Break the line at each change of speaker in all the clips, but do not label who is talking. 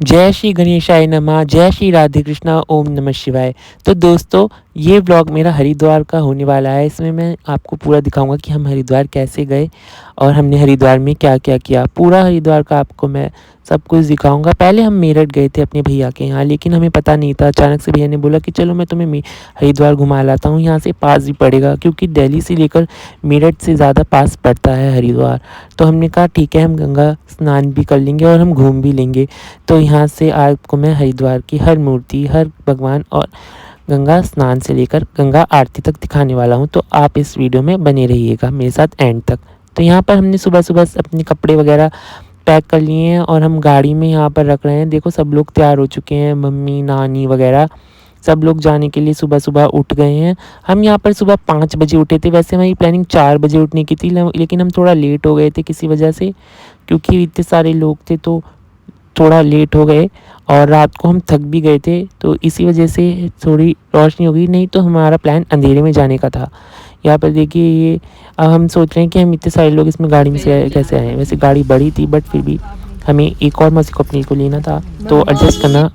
जय श्री गणेशाय नमः, जय श्री राधे कृष्णा, ओम नमः शिवाय। तो दोस्तों, ये व्लॉग मेरा हरिद्वार का होने वाला है। इसमें मैं आपको पूरा दिखाऊंगा कि हम हरिद्वार कैसे गए और हमने हरिद्वार में क्या-क्या किया। पूरा हरिद्वार का आपको मैं सब कुछ दिखाऊंगा। पहले हम मेरठ गए थे अपने भैया के यहाँ, लेकिन हमें पता नहीं था। अचानक से भैया ने बोला कि चलो मैं तुम्हें हरिद्वार घुमा लाता हूँ, यहाँ से पास भी पड़ेगा, क्योंकि दिल्ली से लेकर मेरठ से ज़्यादा पास पड़ता है हरिद्वार। तो हमने कहा ठीक है, हम गंगा स्नान भी कर लेंगे और हम घूम भी लेंगे। तो यहाँ से आपको मैं हरिद्वार की हर मूर्ति, हर भगवान और गंगा स्नान से लेकर गंगा आरती तक दिखाने वाला हूँ। तो आप इस वीडियो में बने रहिएगा मेरे साथ एंड तक। तो यहाँ पर हमने सुबह सुबह अपने कपड़े वगैरह पैक कर लिए हैं और हम गाड़ी में यहाँ पर रख रहे हैं। देखो सब लोग तैयार हो चुके हैं, मम्मी नानी वगैरह सब लोग जाने के लिए सुबह सुबह उठ गए हैं। हम यहाँ पर सुबह 5 बजे उठे थे। वैसे हमारी प्लानिंग 4 बजे उठने की थी, लेकिन हम थोड़ा लेट हो गए थे किसी वजह से, क्योंकि इतने सारे लोग थे तो थोड़ा लेट हो गए और रात को हम थक भी गए थे। तो इसी वजह से थोड़ी रोशनी हो गई, नहीं तो हमारा प्लान अंधेरे में जाने का था। यहाँ पर देखिए ये अब हम सोच रहे हैं कि हम इतने सारे लोग इसमें गाड़ी में से कैसे आए। वैसे गाड़ी बड़ी थी बट फिर भी हमें एक और मौसी को अपने को लेना था, तो एडजस्ट करना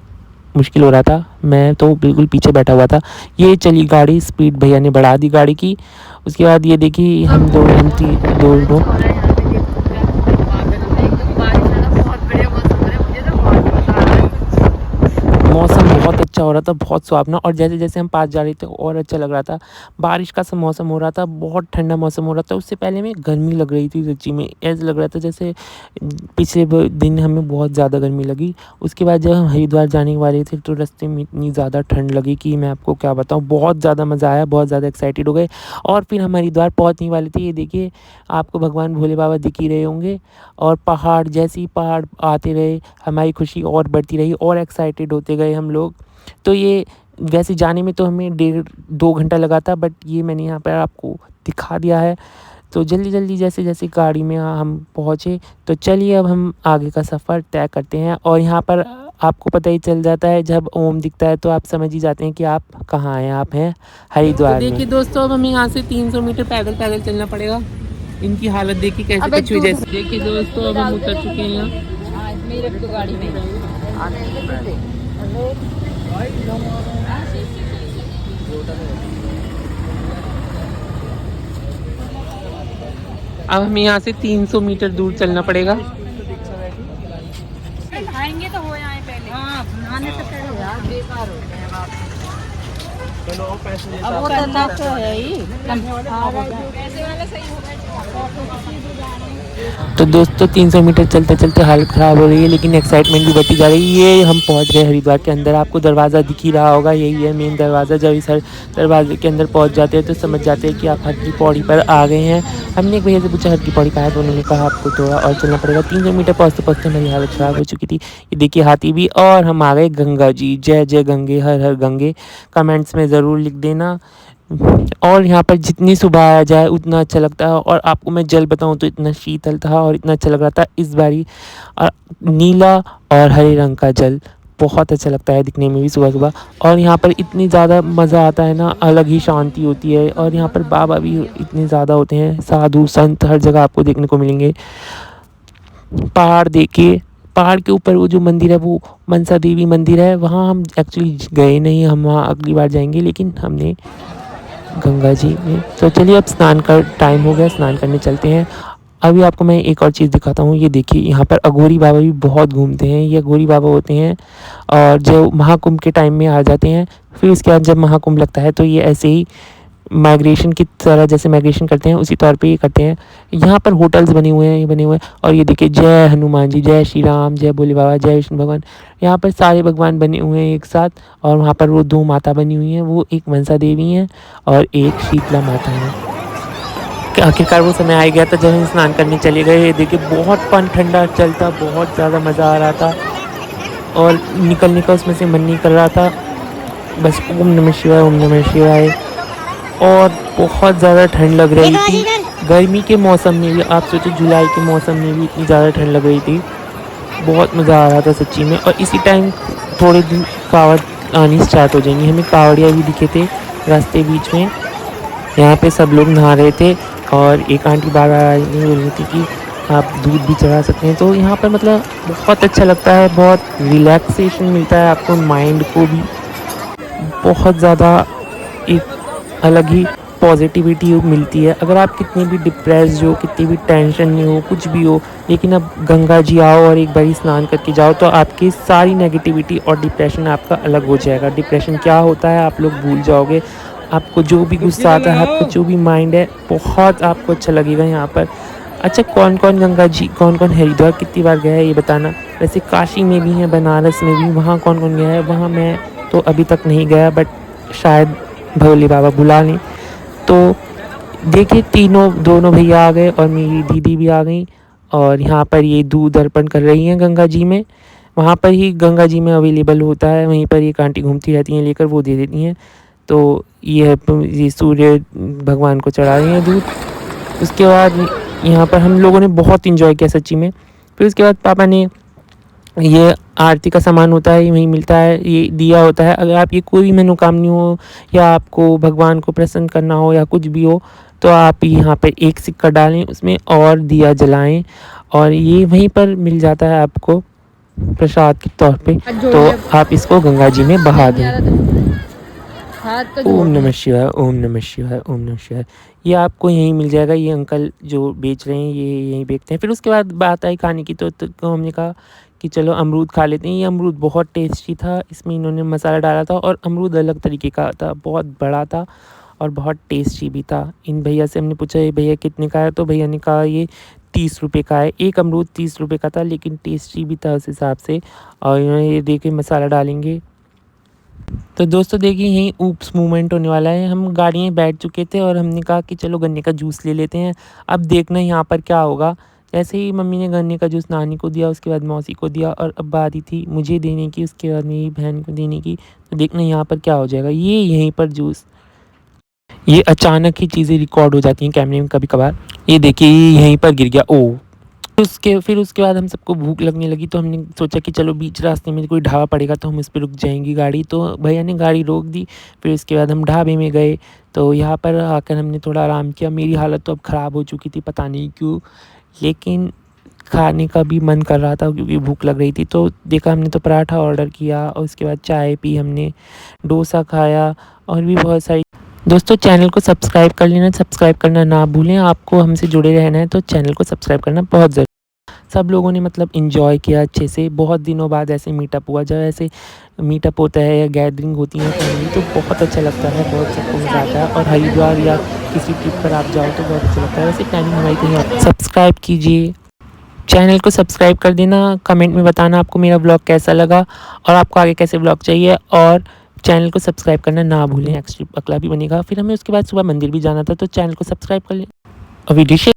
मुश्किल हो रहा था। मैं तो बिल्कुल पीछे बैठा हुआ था। ये चली गाड़ी, स्पीड भैया ने बढ़ा दी गाड़ी की। उसके बाद ये देखिए हम दो मौसम बहुत अच्छा हो रहा था, बहुत सुहावना। और जैसे जैसे हम पास जा रहे थे और अच्छा लग रहा था। बारिश का सा मौसम हो रहा था, बहुत ठंडा मौसम हो रहा था। उससे पहले में गर्मी लग रही थी सच्ची में, ऐसा लग रहा था जैसे पिछले दिन हमें बहुत ज़्यादा गर्मी लगी। उसके बाद जब हम हरिद्वार जाने वाले थे तो रास्ते में इतनी ज़्यादा ठंड लगी कि मैं आपको क्या बताऊँ। बहुत ज़्यादा मज़ा आया, बहुत ज़्यादा एक्साइटेड हो गए। और फिर हम हरिद्वार पहुँचने वाले थे। ये देखिए आपको भगवान भोले बाबा दिख ही रहे होंगे। और पहाड़, जैसे ही पहाड़ आते रहे हमारी खुशी और बढ़ती रही और एक्साइटेड होते गए हम लोग। तो ये वैसे जाने में तो हमें 1.5-2 घंटा लगा था, बट ये मैंने यहाँ पर आपको दिखा दिया है। तो जल्दी जल्दी जैसे जैसे गाड़ी में हम पहुँचे, तो चलिए अब हम आगे का सफ़र तय करते हैं। और यहाँ पर आपको पता ही चल जाता है, जब ओम दिखता है तो आप समझ ही जाते हैं कि आप कहाँ हैं। आप हैं हरिद्वार में। देखिए दोस्तों, अब हमें यहाँ से 300 मीटर पैदल पैदल चलना पड़ेगा। इनकी हालत देखिए कैसे कछुए जैसे। देखिए दोस्तों, अब हम उतर चुके हैं यहाँ मेरठ की गाड़ी में। अब हमें यहाँ से 300 मीटर दूर चलना पड़ेगा।
खाएंगे तो हो जाए पहले। हाँ, नहाने से पहले यार बेकार हो गए बाप। अब वो तो है ही। पैसे वाले सही हो गए।
तो दोस्तों 300 मीटर चलते चलते हालत ख़राब हो रही है, लेकिन एक्साइटमेंट भी बढ़ती जा रही है। ये हम पहुंच गए हरिद्वार के अंदर। आपको दरवाज़ा दिख ही रहा होगा, यही है मेन दरवाज़ा। जब इस दरवाजे के अंदर पहुंच जाते हैं तो समझ जाते हैं कि आप हर की पौड़ी पर आ गए हैं। हमने एक भैया से पूछा हर की पौड़ी कहाँ है, तो उन्होंने कहा आपको थोड़ा और चलना पड़ेगा। 300 मीटर पहुँचते पहुँचते हमारी हालत ख़राब हो चुकी थी। ये देखिए हाथी भी। और हम आ गए गंगा जी। जय जय गंगे, हर हर गंगे। कमेंट्स में ज़रूर लिख देना। और यहाँ पर जितनी सुबह आया जाए उतना अच्छा लगता है। और आपको मैं जल बताऊँ तो इतना शीतल था और इतना अच्छा लग रहा था। इस बारी नीला और हरे रंग का जल बहुत अच्छा लगता है दिखने में भी सुबह सुबह। और यहाँ पर इतनी ज़्यादा मज़ा आता है ना, अलग ही शांति होती है। और यहाँ पर बाबा भी इतने ज़्यादा होते हैं, साधु संत हर जगह आपको देखने को मिलेंगे। पहाड़ देखिए, पहाड़ के ऊपर वो जो मंदिर है वो मनसा देवी मंदिर है। वहाँ हम एक्चुअली गए नहीं, हम वहाँ अगली बार जाएंगे। लेकिन हमने गंगा जी में, तो चलिए अब स्नान का टाइम हो गया, स्नान करने चलते हैं। अभी आपको मैं एक और चीज़ दिखाता हूँ। ये देखिए यहाँ पर अघोरी बाबा भी बहुत घूमते हैं। ये अघोरी बाबा होते हैं और जो महाकुंभ के टाइम में आ जाते हैं। फिर उसके बाद जब महाकुंभ लगता है तो ये ऐसे ही माइग्रेशन की तरह, जैसे माइग्रेशन करते हैं उसी तौर पे ये करते हैं। यहाँ पर होटल्स बने हुए हैं, ये बने हुए हैं। और ये देखिए जय हनुमान जी, जय श्री राम, जय भोले बाबा, जय विष्णु भगवान। यहाँ पर सारे भगवान बने हुए हैं एक साथ। और वहाँ पर वो 2 माता बनी हुई हैं, वो एक मनसा देवी हैं और एक शीतला माता है। आखिरकार वो समय आ गया था जब हम स्नान करने चले गए। देखिए बहुत पानी ठंडा चलता, बहुत ज़्यादा मज़ा आ रहा था और निकलने का उसमें से मन नहीं कर रहा था। बस ओम नमः शिवाय, ओम नमः शिवाय। और बहुत ज़्यादा ठंड लग रही थी। गर्मी के मौसम में भी, आप सोचो जुलाई के मौसम में भी इतनी ज़्यादा ठंड लग रही थी। बहुत मज़ा आ रहा था सच्ची में। और इसी टाइम थोड़े दिन कावड़ आनी स्टार्ट हो जाएंगी। हमें कावड़िया भी दिखे थे रास्ते बीच में। यहाँ पे सब लोग नहा रहे थे और एक आंटी बार बार बोल रही थी कि आप दूध भी चढ़ा सकते हैं। तो यहाँ पर मतलब बहुत अच्छा लगता है, बहुत रिलैक्सेशन मिलता है आपको, माइंड को भी बहुत ज़्यादा एक अलग ही पॉजिटिविटी मिलती है। अगर आप कितने भी डिप्रेस्ड हो, कितनी भी टेंशन में हो, कुछ भी हो, लेकिन अब गंगा जी आओ और एक बारी स्नान करके जाओ तो आपकी सारी नेगेटिविटी और डिप्रेशन आपका अलग हो जाएगा। डिप्रेशन क्या होता है आप लोग भूल जाओगे। आपको जो भी गुस्सा आता है, आपका जो भी माइंड है, बहुत आपको अच्छा लगेगा यहाँ पर। अच्छा, कौन कौन गंगा जी, कौन कौन हरिद्वार कितनी बार गया है ये बताना। वैसे काशी में भी है, बनारस में भी, वहाँ कौन कौन गया है। वहाँ मैं तो अभी तक नहीं गया, बट शायद भोले बाबा बुला लें। तो देखिए दोनों भैया आ गए और मेरी दीदी भी आ गई और यहाँ पर ये दूध अर्पण कर रही हैं गंगा जी में। वहाँ पर ही गंगा जी में अवेलेबल होता है, वहीं पर एक आंटी घूमती रहती हैं लेकर, वो दे देती हैं। तो ये सूर्य भगवान को चढ़ा रही हैं दूध। उसके बाद यहाँ पर हम लोगों ने बहुत इंजॉय किया सच्ची में। फिर उसके बाद पापा ने, ये आरती का सामान होता है, वहीं मिलता है, ये दिया होता है। अगर आप ये कोई मनोकामनी हो या आपको भगवान को प्रसन्न करना हो या कुछ भी हो, तो आप यहाँ पर एक सिक्का डालें उसमें और दिया जलाएं और ये वहीं पर मिल जाता है आपको प्रसाद के तौर पे। तो आप इसको गंगा जी में बहा दें। ओम नमः शिवाय, ओम नमः शिवाय, ओम नमः शिवाय। ये आपको यहीं मिल जाएगा। ये अंकल जो बेच रहे हैं ये यहीं बेचते हैं। फिर उसके बाद बात आई खाने की, तो हमने कहा कि चलो अमरूद खा लेते हैं। ये अमरूद बहुत टेस्टी था, इसमें इन्होंने मसाला डाला था और अमरूद अलग तरीके का था, बहुत बड़ा था और बहुत टेस्टी भी था। इन भैया से हमने पूछा, ये भैया कितने का है, तो भैया ने कहा ये 30 रुपये का है। एक अमरूद 30 रुपये का था, लेकिन टेस्टी भी था उस हिसाब से। और इन्होंने ये देखे मसाला डालेंगे। तो दोस्तों देखिए, यहीं ऊप्स मूवमेंट होने वाला है। हम गाड़ी में बैठ चुके थे और हमने कहा कि चलो गन्ने का जूस ले लेते हैं। अब देखना यहाँ पर क्या होगा। जैसे ही मम्मी ने गन्ने का जूस नानी को दिया, उसके बाद मौसी को दिया और अब बारी थी मुझे देने की, उसके बाद मेरी बहन को देने की। तो देखना यहाँ पर क्या हो जाएगा। ये यहीं पर जूस, ये अचानक ही चीज़ें रिकॉर्ड हो जाती हैं कैमरे में कभी कभार। ये देखिए यहीं पर गिर गया। ओह, फिर उसके बाद हम सबको भूख लगने लगी, तो हमने सोचा कि चलो बीच रास्ते में कोई ढाबा पड़ेगा तो हम उस पर रुक जाएंगी गाड़ी। तो भैया ने गाड़ी रोक दी। फिर उसके बाद हम ढाबे में गए। तो यहाँ पर आकर हमने थोड़ा आराम किया। मेरी हालत तो अब ख़राब हो चुकी थी, पता नहीं क्यों, लेकिन खाने का भी मन कर रहा था क्योंकि भूख लग रही थी। तो देखा हमने, तो पराठा ऑर्डर किया और उसके बाद चाय पी हमने, डोसा खाया और भी बहुत सारी। दोस्तों चैनल को सब्सक्राइब कर लेना, सब्सक्राइब करना ना भूलें। आपको हमसे जुड़े रहना है तो चैनल को सब्सक्राइब करना बहुत ज़रूरी। सब लोगों ने मतलब एंजॉय किया अच्छे से। बहुत दिनों बाद ऐसे मीटअप हुआ। जब ऐसे मीटअप होता है या गैदरिंग होती है फैमिली, तो बहुत अच्छा लगता है, बहुत सबको मज़ा आता है। और हरिद्वार या किसी ट्रिप पर आप जाओ तो बहुत अच्छा लगता है। वैसे प्लानिंग हमारी कहीं और। सब्सक्राइब कीजिए, चैनल को सब्सक्राइब कर देना। कमेंट में बताना आपको मेरा ब्लॉग कैसा लगा और आपको आगे कैसे ब्लॉग चाहिए। और चैनल को सब्सक्राइब करना ना भूलें। नेक्स्ट ट्रिप अगला भी बनेगा। फिर हमें उसके बाद सुबह मंदिर भी जाना था, तो चैनल को सब्सक्राइब कर लें और वीडियो शेयर